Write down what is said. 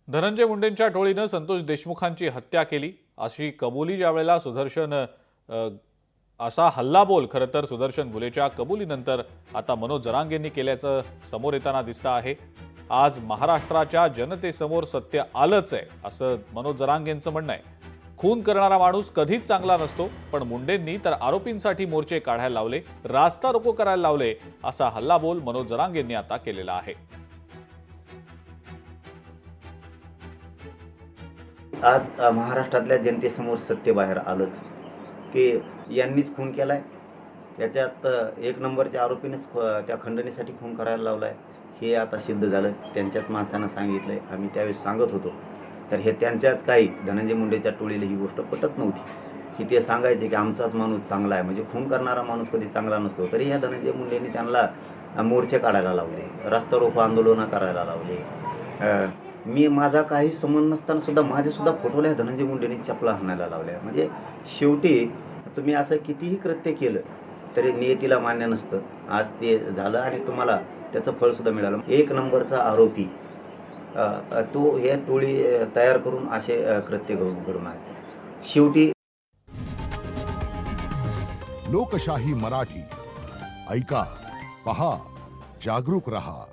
धनंजय मुंडेंच्या टोळीनं संतोष देशमुखांची हत्या केली अशी कबुली ज्यावेळेला असा हल्लाबोल खरं तर सुदर्शन भुलेच्या कबुलीनंतर आता मनोज जरांगेंनी केल्याचं समोर येताना दिसतं आहे। आज महाराष्ट्राच्या जनतेसमोर सत्य आलंच आहे असं मनोज जरांगेंचं म्हणणं आहे। खून करणारा माणूस कधीच चांगला नसतो, पण मुंडेंनी तर आरोपींसाठी मोर्चे काढायला लावले, रास्ता रोको करायला लावले असा हल्लाबोल मनोज जरांगेंनी आता केलेला आहे। आज महाराष्ट्रातल्या जनतेसमोर सत्य बाहेर आलंच की यांनीच खून केलाय। त्याच्यात एक नंबरच्या आरोपीनेच त्या खंडणीसाठी खून करायला लावलाय हे आता सिद्ध झालं। त्यांच्याच माणसानं सांगितलंय, आम्ही त्यावेळेस सांगत होतो। तर हे त्यांच्याच काही धनंजय मुंडेच्या टोळीला ही गोष्ट पटत नव्हती की ते सांगायचे की आमचाच माणूस चांगला आहे, म्हणजे खून करणारा माणूस कधी चांगला नसतो। तरी या धनंजय मुंडेंनी त्यांना मोर्चे काढायला लावले, रास्ता रोको आंदोलनं करायला लावले। मी माझा काही संबंध नसताना सुद्धा माझे सुद्धा फोटोला धनंजय मुंडेंनी चपला हाणायला लावल्या। म्हणजे शेवटी तुम्ही असं कितीही कृत्य केलं तरी नियतीला मान्य नसतं। आज ते झालं आणि तुम्हाला त्याचं फळ सुद्धा मिळालं। एक नंबरचा आरोपी तो हे टोळी तयार करून असे कृत्य करून आहे। शेवटी लोकशाही मराठी ऐका, पहा, जागरूक रहा।